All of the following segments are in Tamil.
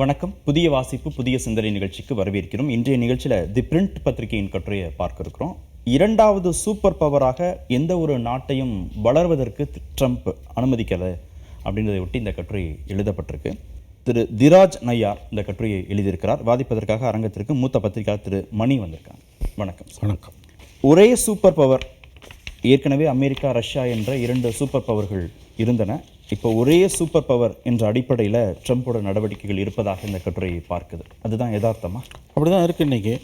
வணக்கம். புதிய வாசிப்பு புதிய சிந்தனை நிகழ்ச்சிக்கு வரவேற்கிறோம். இன்றைய நிகழ்ச்சியில் தி பிரிண்ட் பத்திரிகையின் கட்டுரையை பார்க்க இருக்கிறோம். இரண்டாவது சூப்பர் பவராக எந்த ஒரு நாட்டையும் வளர்வதற்கு ட்ரம்ப் அனுமதிக்கலை அப்படின்றதை ஒட்டி இந்த கட்டுரை எழுதப்பட்டிருக்கு. திரு திராஜ் நய்யார் இந்த கட்டுரையை எழுதியிருக்கிறார். வாதிப்பதற்காக அரங்கத்திற்கு மூத்த பத்திரிகையாளர் திரு மணி வந்திருக்காங்க. வணக்கம். வணக்கம். ஒரே சூப்பர் பவர், ஏற்கனவே அமெரிக்கா ரஷ்யா என்ற இரண்டு சூப்பர் பவர்கள் இருந்தன. இப்போ ஒரே சூப்பர் பவர் என்ற அடிப்படையில் ட்ரம்ப்போட நடவடிக்கைகள் இருப்பதாக இந்த கட்டுரையை பார்க்குது. அதுதான் யதார்த்தமா? அப்படி தான் இருக்குது. இன்றைக்கி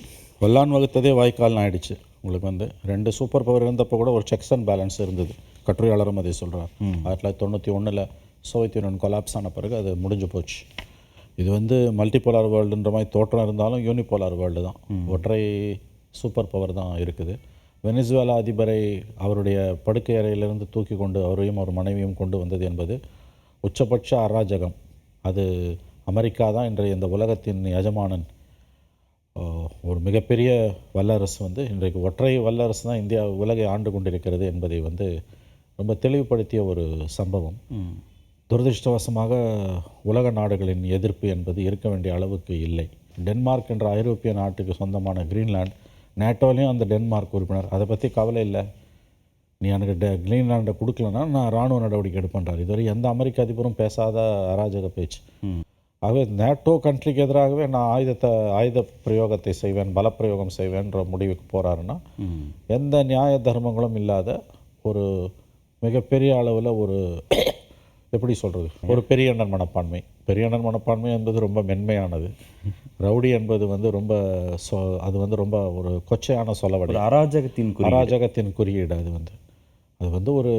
வல்லான் வகுத்ததே வாய்க்கால்னு ஆயிடுச்சு. உங்களுக்கு ரெண்டு சூப்பர் பவர் இருந்தப்போ கூட ஒரு செக்ஸ் அண்ட் பேலன்ஸ் இருந்தது. கட்டுரையாளரும் அதை சொல்கிறார். 1991 சோவியத் யூனியன் கொலாப்ஸ் ஆன பிறகு அது முடிஞ்சு போச்சு. இது மல்டிபோலார் வேர்ல்டுன்ற மாதிரி தோற்றம் இருந்தாலும் யூனிபோலார் வேர்ல்டு தான். ஒற்றை சூப்பர் பவர் தான் இருக்குது. வெனிசுவேலா அதிபரை அவருடைய படுக்கை அறையிலிருந்து தூக்கி கொண்டு அவரையும் அவர் மனைவியும் கொண்டு வந்தது என்பது உச்சபட்ச அராஜகம். அது அமெரிக்கா தான் இன்றைய இந்த உலகத்தின் எஜமானன். ஒரு மிகப்பெரிய வல்லரசு இன்றைக்கு ஒற்றை வல்லரசு தான் இந்தியா உலகை ஆண்டு கொண்டிருக்கிறது என்பதை ரொம்ப தெளிவுபடுத்திய ஒரு சம்பவம். துரதிருஷ்டவசமாக உலக நாடுகளின் எதிர்ப்பு என்பது இருக்க வேண்டிய அளவுக்கு இல்லை. டென்மார்க் என்ற ஐரோப்பிய நாட்டுக்கு சொந்தமான கிரீன்லாந்து நேட்டோலையும் அந்த டென்மார்க் உறுப்பினர். அதை பற்றி கவலை இல்லை. நீ எனக்கு கிரீன்லாண்டை கொடுக்கலன்னா நான் இராணுவ நடவடிக்கை எடுப்பேன்றார். இதுவரை எந்த அமெரிக்க அதிபரும் பேசாத அராஜக பேச்சு. ஆகவே நேட்டோ கண்ட்ரிக்கு எதிராகவே நான் ஆயுத பிரயோகத்தை செய்வேன், பலப்பிரயோகம் செய்வேன்ற முடிவுக்கு போகிறாருன்னா எந்த நியாய தர்மங்களும் இல்லாத ஒரு மிகப்பெரிய அளவில் ஒரு எப்படி சொல்கிறது, ஒரு பெரியண்ணன் மனப்பான்மை. பெரியண்ணன் மனப்பான்மை என்பது ரொம்ப மென்மையானது. ரவுடி என்பது ரொம்ப ரொம்ப ஒரு கொச்சையான சொல்லவடை, அராஜகத்தின் குறியீடு. அது ஒரு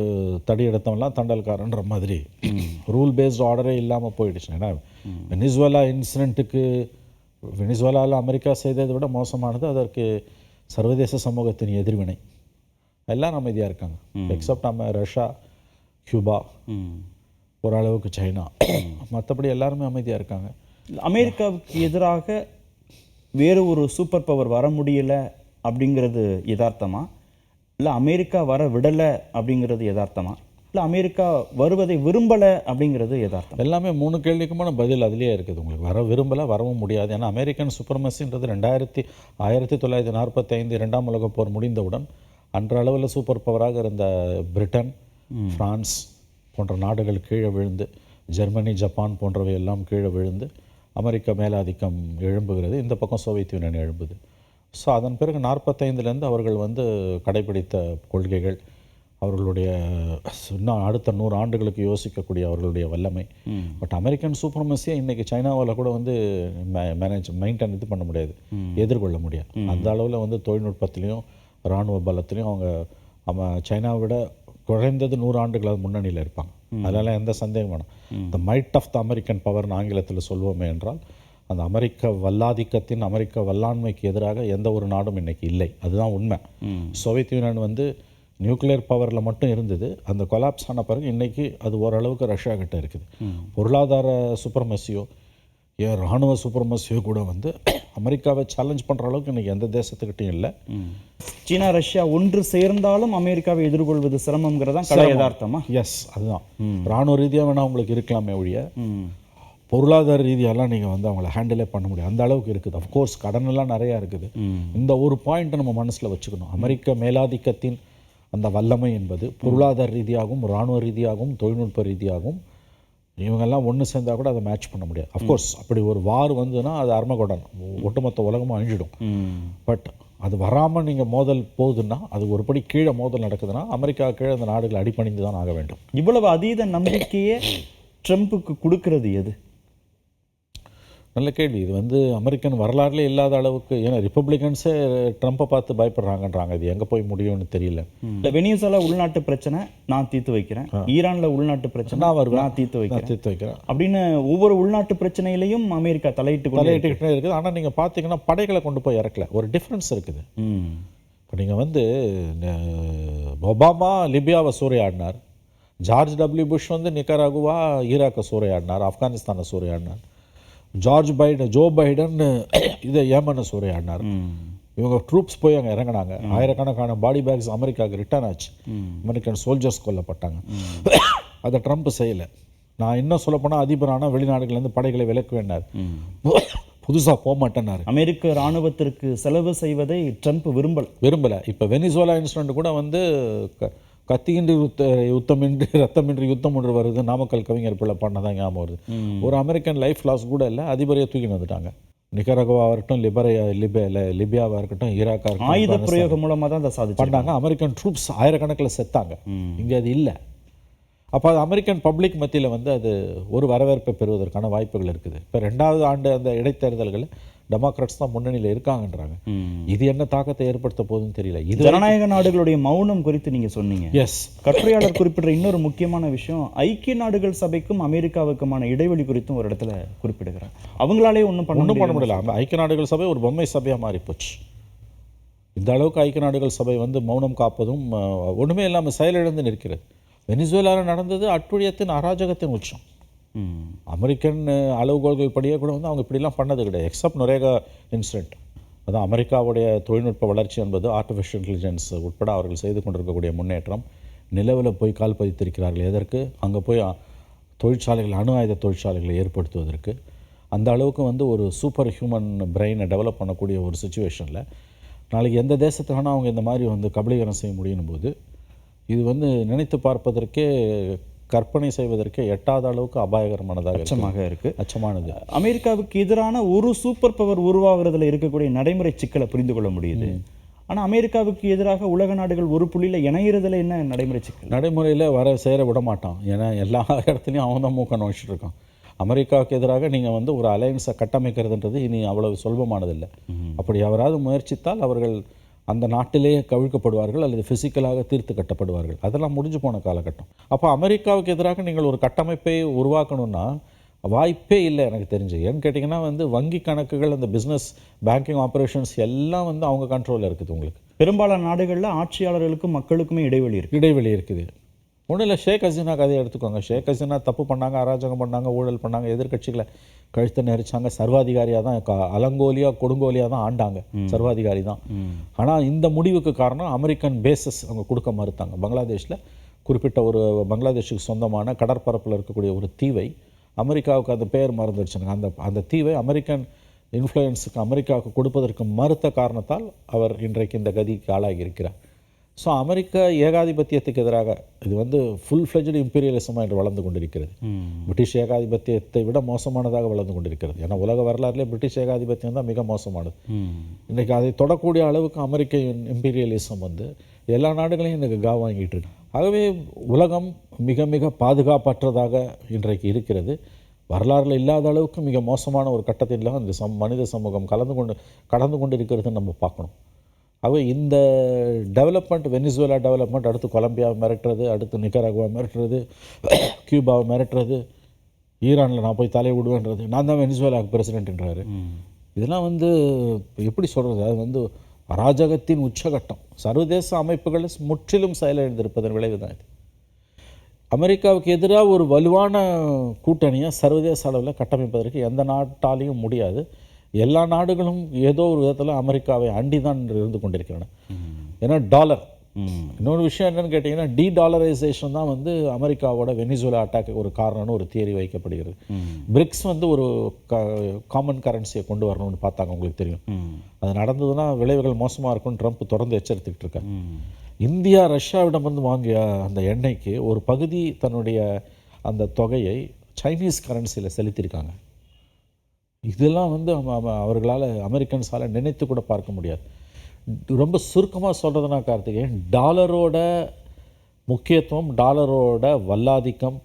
தடி எடுத்தவெல்லாம் தண்டல்காரன்ற மாதிரி ரூல் பேஸ்ட் ஆர்டரே இல்லாமல் போயிடுச்சு. ஏன்னா வெனிசுவேலா இன்சிடெண்ட்டுக்கு வெனிசுவேலாவில் அமெரிக்கா செய்ததை விட மோசமானது அதற்கு சர்வதேச சமூகத்தின் எதிர்வினை. எல்லாம் அமைதியாக இருக்காங்க. எக்ஸப்ட் நம்ம ரஷ்யா, கியூபா, ஓரளவுக்கு சைனா, மற்றபடி எல்லாருமே அமைதியாக இருக்காங்க. அமெரிக்காவுக்கு எதிராக வேறு ஒரு சூப்பர் பவர் வர முடியலை அப்படிங்கிறது யதார்த்தமா, இல்லை அமெரிக்கா வர விடலை அப்படிங்கிறது யதார்த்தமா, இல்லை அமெரிக்கா வருவதை விரும்பலை அப்படிங்கிறது யதார்த்தம்? எல்லாமே 3 கேள்விக்குமான பதில் அதிலே இருக்குது. உங்களுக்கு வர விரும்பலை, வரவும் முடியாது. ஏன்னா அமெரிக்கன் சுப்ரமசின்றது 1945 2ஆம் உலகப் போர் முடிந்தவுடன் அன்றளவில் சூப்பர் பவராக இருந்த பிரிட்டன், பிரான்ஸ் போன்ற நாடுகள் கீழே விழுந்து, ஜெர்மனி, ஜப்பான் போன்றவை எல்லாம் கீழே விழுந்து அமெரிக்கா மேலாதிக்கம் எழும்புகிறது. இந்த பக்கம் சோவியத் யூனியன் எழும்புது. ஸோ அதன் பிறகு 45லேருந்து அவர்கள் கடைபிடித்த கொள்கைகள், அவர்களுடைய இன்னும் அடுத்த 100 ஆண்டுகளுக்கு யோசிக்கக்கூடிய அவர்களுடைய வல்லமை. பட் அமெரிக்கன் சூப்பர்மசியை இன்றைக்கி சைனாவில் கூட மெயின்டைன் பண்ண முடியாது, எதிர்கொள்ள முடியாது. அந்த அளவில் தொழில்நுட்பத்திலையும் இராணுவ பலத்திலையும் அவங்க சைனாவை விட குறைந்தது 100 ஆண்டுகளாக முன்னணியில் இருப்பாங்க. அதனால் எந்த சந்தேகம் வேணும். த மைட் ஆஃப் த அமெரிக்கன் பவர்னு ஆங்கிலத்தில் சொல்வோமே என்றால், அந்த அமெரிக்க வல்லாதிக்கத்தின், அமெரிக்க வல்லாண்மைக்கு எதிராக எந்த ஒரு நாடும் இன்றைக்கி இல்லை. அதுதான் உண்மை. சோவியத் யூனியன் நியூக்ளியர் பவரில் மட்டும் இருந்தது. அந்த கொலாப்ஸ் ஆன பிறகு இன்றைக்கி அது ஓரளவுக்கு ரஷ்யா கிட்ட இருக்குது. பொருளாதார சுப்ரமசியோ ஏன் இராணுவ சுப்ரமசியோ கூட அமெரிக்காவை சேலஞ்ச் பண்ணுற அளவுக்கு இன்றைக்கி எந்த தேசத்துக்கிட்டையும் இல்லை. சீனா ரஷ்யா ஒன்று சேர்ந்தாலும் அமெரிக்காவை எதிர்கொள்வது சிரமங்கிறதான் கலை யதார்த்தமா? எஸ், அதுதான். இராணுவ ரீதியாக வேணால் உங்களுக்கு இருக்கலாமே ஒழிய பொருளாதார ரீதியாலாம் நீங்கள் அவங்கள ஹேண்டிலே பண்ண முடியும். அந்த அளவுக்கு இருக்குது. அஃப்கோர்ஸ் கடனெல்லாம் நிறையா இருக்குது. இந்த ஒரு பாயிண்ட்டை நம்ம மனசில் வச்சுக்கணும். அமெரிக்க மேலாதிக்கத்தின் அந்த வல்லமை என்பது பொருளாதார ரீதியாகவும் இராணுவ ரீதியாகவும் தொழில்நுட்ப ரீதியாகவும் இவங்கெல்லாம் ஒன்று சேர்ந்தால் கூட அதை மேட்ச் பண்ண முடியாது. அஃப்கோர்ஸ் அப்படி ஒரு வார் அது அர்மகோடன், ஒட்டுமொத்த உலகமும் அழிஞ்சிடும். பட் அது வராமல் நீங்கள் மோதல் போகுதுன்னா, அது ஒருபடி கீழே மோதல் நடக்குதுன்னா அமெரிக்கா கீழே அந்த நாடுகள் அடிபணிந்து தான் ஆக வேண்டும். இவ்வளவு அதீத நம்பிக்கையே ட்ரம்ப்புக்கு கொடுக்கறது எது? நல்ல கேள்வி. இது அமெரிக்கன் வரலாறுலே இல்லாத அளவுக்கு. ஏன்னா ரிப்பப்ளிகன்ஸே ட்ரம்ப்பை பார்த்து பயப்படுறாங்கன்றாங்க. இது எங்கே போய் முடியும்னு தெரியல. வெனிசுவேலா உள்நாட்டு பிரச்சனை நான் தீர்த்து வைக்கிறேன், ஈரானில் உள்நாட்டு பிரச்சனை நான் தீர்த்து வைக்கிறேன் அப்படின்னு ஒவ்வொரு உள்நாட்டு பிரச்சனையிலையும் அமெரிக்கா தலையிட்டுக்கிட்டே இருக்குது. ஆனால் நீங்கள் பார்த்தீங்கன்னா படைகளை கொண்டு போய் இறக்கல. ஒரு டிஃப்ரென்ஸ் இருக்குது. இப்போ நீங்கள் Obama லிபியாவை சூறையாடினார், George W Bush Nicaragua ஈராக்கை சூறையாடினார், ஆப்கானிஸ்தானை சூறையாடினார், ஜோ பைடன் இதை ஏமனை சூறையாடினார். இவங்க ட்ரூப்ஸ் போய் அங்கே இறங்கினாங்க. ஆயிரக்கணக்கான பாடி பேக்ஸ் அமெரிக்காவுக்கு ரிட்டர்ன் ஆச்சு. அமெரிக்கன் சோல்ஜர்ஸ் கொல்லப்பட்டாங்க. அதை ட்ரம்ப் செய்யலை. நான் இன்னும் சொல்லப்போனால் அதிபரானா வெளிநாடுகள்லேருந்து படைகளை விலக்குவேன்னார். புதுசாக போக மாட்டேன்னாரு. அமெரிக்க இராணுவத்திற்கு செலவு செய்வதை ட்ரம்ப் விரும்பலை. இப்போ வெனிசுவேலா இன்சிடென்ட் கூட வந்து கத்தியின்றி யுத்தமின்றி ரத்தமின்றி யுத்தம் ஒன்று வருது, நாமக்கல் கவிஞர் பிள்ளை பாடினதான் ஞாபகம் வருது. ஒரு அமெரிக்கன் லைஃப் லாஸ் கூட இல்லை, அதிபரையை தூக்கின்னு வந்துட்டாங்க. நிகரகுவாவாக இருக்கட்டும், லிபியாவாக இருக்கட்டும், ஈராக்காக இருக்கட்டும், ஆயுத பிரயோகம் மூலமாக தான் அதை சாதிச்சு பண்ணாங்க. அமெரிக்கன் ட்ரூப்ஸ் ஆயிரக்கணக்கில் செத்தாங்க. இங்கே அது இல்லை. அப்போ அது அமெரிக்கன் பப்ளிக் மத்தியில் வந்து அது ஒரு வரவேற்பை பெறுவதற்கான வாய்ப்புகள் இருக்குது. இப்போ 2வது ஆண்டு அந்த இடைத்தேர்தல்கள் டெமோக்ராட்ஸ் தான் முன்னணியில் இருக்காங்கன்றாங்க. இது என்ன தாக்கத்தை ஏற்படுத்த போகுதுன்னு தெரியல. இது ஜனநாயக நாடுகளுடைய மௌனம் குறித்து நீங்க சொன்னீங்க. எஸ், கட்டுரையாளர் குறிப்பிட்ட இன்னொரு முக்கியமான விஷயம், ஐக்கிய நாடுகள் சபைக்கும் அமெரிக்காவுக்குமான இடைவெளி குறித்தும் ஒரு இடத்துல குறிப்பிடுகிறார். அவங்களாலே ஒன்றும் பண்ண முடியல. ஐக்கிய நாடுகள் சபை ஒரு பொம்மை சபையாக மாறி போச்சு. இந்த அளவுக்கு ஐக்கிய நாடுகள் சபை வந்து மௌனம் காப்பதும் ஒன்றுமே இல்லாமல் செயலிழந்து நிற்கிறது. வெனிசுவேலாவில் நடந்தது அட்டுழியத்தின் அராஜகத்தின் உச்சம். அமெரிக்கன் அளவுகோல்கள் படியே கூட வந்து அவங்க இப்படிலாம் பண்ணது கிடையாது. Except Noriega incident. அதான் அமெரிக்காவுடைய தொழில்நுட்ப வளர்ச்சி என்பது ஆர்டிஃபிஷியல் இன்டெலிஜென்ஸ் உட்பட அவர்கள் செய்து கொண்டிருக்கக்கூடிய முன்னேற்றம். நிலவில் போய் கால் பதித்திருக்கிறார்கள். எதற்கு? அங்கே போய் தொழிற்சாலைகள், அணு ஆயுத தொழிற்சாலைகளை ஏற்படுத்துவதற்கு. அந்த அளவுக்கு வந்து ஒரு சூப்பர் ஹியூமன் பிரெயினை டெவலப் பண்ணக்கூடிய ஒரு சுச்சுவேஷனில் நாளைக்கு எந்த தேசத்துக்கான அவங்க இந்த மாதிரி வந்து கபலீகரம் செய்ய முடியும் போது இது வந்து நினைத்து பார்ப்பதற்கே, கற்பனை செய்வதற்கே எட்டாத அளவுக்கு அபாயகரமானதாக அச்சமானது. அமெரிக்காவுக்கு எதிரான ஒரு சூப்பர் பவர் உருவாகிறதுல இருக்கக்கூடிய நடைமுறை சிக்கலை புரிந்து கொள்ள முடியுது. ஆனால் அமெரிக்காவுக்கு எதிராக உலக நாடுகள் ஒரு புள்ளியில் இணைகிறதுல என்ன நடைமுறை சிக்கல்? நடைமுறையில் சேர விட மாட்டான். ஏன்னா எல்லா இடத்துலையும் அவன் தான் மூக்க நோச்சிட்டு இருக்கான். அமெரிக்காவுக்கு எதிராக நீங்கள் வந்து ஒரு அலையன்ஸை கட்டமைக்கிறதுன்றது இனி அவ்வளவு சுலபமானதில்லை. அப்படி யாராவது முயற்சித்தால் அவர்கள் அந்த நாட்டிலேயே கவிழ்க்கப்படுவார்கள் அல்லது ஃபிசிக்கலாக தீர்த்து கட்டப்படுவார்கள். அதெல்லாம் முடிஞ்சு போன காலகட்டம். அப்போ அமெரிக்காவுக்கு எதிராக நீங்கள் ஒரு கட்டமைப்பை உருவாக்கணும்னா வாய்ப்பே இல்லை எனக்கு தெரிஞ்சு. ஏன்னு கேட்டிங்கன்னா வந்து வங்கி கணக்குகள், அந்த பிஸ்னஸ் பேங்கிங் ஆப்ரேஷன்ஸ் எல்லாம் வந்து அவங்க கண்ட்ரோலில் இருக்குது. உங்களுக்கு பெரும்பாலான நாடுகளில் ஆட்சியாளர்களுக்கும் மக்களுக்குமே இடைவெளி இருக்குது. ஒன்றும் இல்லை, ஷேக் ஹசீனா கதையை எடுத்துக்கோங்க. ஷேக் ஹசீனா தப்பு பண்ணாங்க, அராஜகம் பண்ணாங்க, ஊழல் பண்ணாங்க, எதிர்கட்சிகளை கழுத்தை நெரிச்சாங்க, சர்வாதிகாரியாக தான் கொடுங்கோலியாக தான் ஆண்டாங்க, சர்வாதிகாரி தான். ஆனால் இந்த முடிவுக்கு காரணம் அமெரிக்கன் பேசஸ் அவங்க கொடுக்க மறுத்தாங்க. பங்களாதேஷில் குறிப்பிட்ட ஒரு பங்களாதேஷுக்கு சொந்தமான கடற்பரப்பில் இருக்கக்கூடிய ஒரு தீவை அமெரிக்காவுக்கு அந்த பெயர் மறந்துடுச்சுங்க. அந்த தீவை அமெரிக்கன் இன்ஃப்ளூயன்ஸுக்கு அமெரிக்காவுக்கு கொடுப்பதற்கு மறுத்த காரணத்தால் அவர் இன்றைக்கு இந்த கதிக்கு ஆளாகி இருக்கிறார். ஸோ அமெரிக்க ஏகாதிபத்தியத்துக்கு எதிராக இது வந்து ஃபுல் ஃப்ளெஜ்டு இம்பீரியலிசமாக என்று வளர்ந்து கொண்டிருக்கிறது. பிரிட்டிஷ் ஏகாதிபத்தியத்தை விட மோசமானதாக வளர்ந்து கொண்டிருக்கிறது. ஏன்னா உலக வரலாறுலேயே பிரிட்டிஷ் ஏகாதிபத்தியம் தான் மிக மோசமானது. இன்றைக்கி அதை தொடக்கூடிய அளவுக்கு அமெரிக்க இம்பீரியலிசம் வந்து எல்லா நாடுகளையும் இன்றைக்கு வாங்கிட்டு இருக்கு. ஆகவே உலகம் மிக மிக பாதுகாப்பற்றதாக இன்றைக்கு இருக்கிறது. வரலாறுல இல்லாத அளவுக்கு மிக மோசமான ஒரு கட்டத்தில் இந்த மனித சமூகம் கடந்து கொண்டு இருக்கிறதுன்னு நம்ம பார்க்கணும். ஆகவே இந்த டெவலப்மெண்ட், வெனிசுவேலா டெவலப்மெண்ட், அடுத்து கொலம்பியாவை மிரட்டுறது, அடுத்து நிகராகுவா மிரட்டுறது, கியூபாவை மிரட்டுறது, ஈரானில் நான் போய் தலையை விடுவேன்றது, நான் தான் வெனிசுவேலாவுக்கு பிரசிடென்ட்ன்றாரு. இதெல்லாம் வந்து எப்படி சொல்கிறது? அது வந்து அராஜகத்தின் உச்சகட்டம். சர்வதேச அமைப்புகள் முற்றிலும் செயலிழந்திருப்பதன் விளைவு தான் இது. அமெரிக்காவுக்கு எதிராக ஒரு வலுவான கூட்டணியாக சர்வதேச அளவில் கட்டமைப்பதற்கு எந்த நாட்டாலையும் முடியாது. எல்லா நாடுகளும் ஏதோ ஒரு விதத்தில் அமெரிக்காவை அண்டி தான் இருந்து கொண்டிருக்கின்றன. ஏன்னா டாலர். இன்னொரு விஷயம் என்னென்னு கேட்டிங்கன்னா, டீடாலரைசேஷன் தான் வந்து அமெரிக்காவோட வெனிசுவேலா அட்டாக்கு ஒரு காரணம்னு ஒரு தியரி வைக்கப்படுகிறது. பிரிக்ஸ் வந்து ஒரு காமன் கரன்சியை கொண்டு வரணும்னு பார்த்தாங்க, உங்களுக்கு தெரியும். அது நடந்ததுன்னா விளைவுகள் மோசமாக இருக்கும்னு ட்ரம்ப் தொடர்ந்து எச்சரித்துக்கிட்டு இருக்காரு. இந்தியா ரஷ்யாவிடமிருந்து வாங்கிய அந்த எண்ணெய்க்கு ஒரு பகுதி தன்னுடைய அந்த தொகையை சைனீஸ் கரன்சியில் செலுத்தியிருக்காங்க. இதெல்லாம் வந்து அவர்களால், அமெரிக்கன்ஸால் நினைத்து கூட பார்க்க முடியாது. ரொம்ப சுருக்கமாக சொல்கிறதுனா கார்த்திகேயன், டாலரோட முக்கியத்துவம், டாலரோட வல்லாதிக்கம்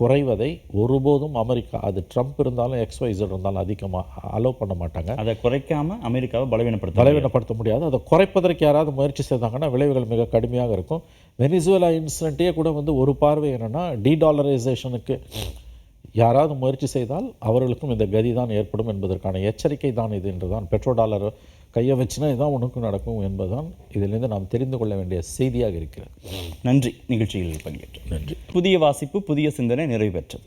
குறைவதை ஒருபோதும் அமெரிக்கா, அது ட்ரம்ப் இருந்தாலும் XYZ இருந்தாலும் அதிகமாக அலோவ் பண்ண மாட்டாங்க. அதை குறைக்காமல் அமெரிக்காவை பலவீனப்படுத்த முடியாது. அதை குறைப்பதற்கு யாராவது முயற்சி செய்தாங்கன்னா விளைவுகள் மிக கடுமையாக இருக்கும். வெனிசுவேலா இன்சிடென்ட்டே கூட வந்து ஒரு பார்வை என்னென்னா, டீடாலரைசேஷனுக்கு யாராவது முயற்சி செய்தால் அவர்களுக்கும் இந்த கதி தான் ஏற்படும் என்பதற்கான எச்சரிக்கை தான் இது என்று தான். பெட்ரோ டாலர் கையை வச்சுனா இதுதான் உனக்கும் நடக்கும் என்பதுதான் இதிலிருந்து நாம் தெரிந்து கொள்ள வேண்டிய செய்தியாக இருக்கிறது. நன்றி. நிகழ்ச்சியில் பங்கேற்று நன்றி. புதிய வாசிப்பு, புதிய சிந்தனை நிறைவு பெற்றது.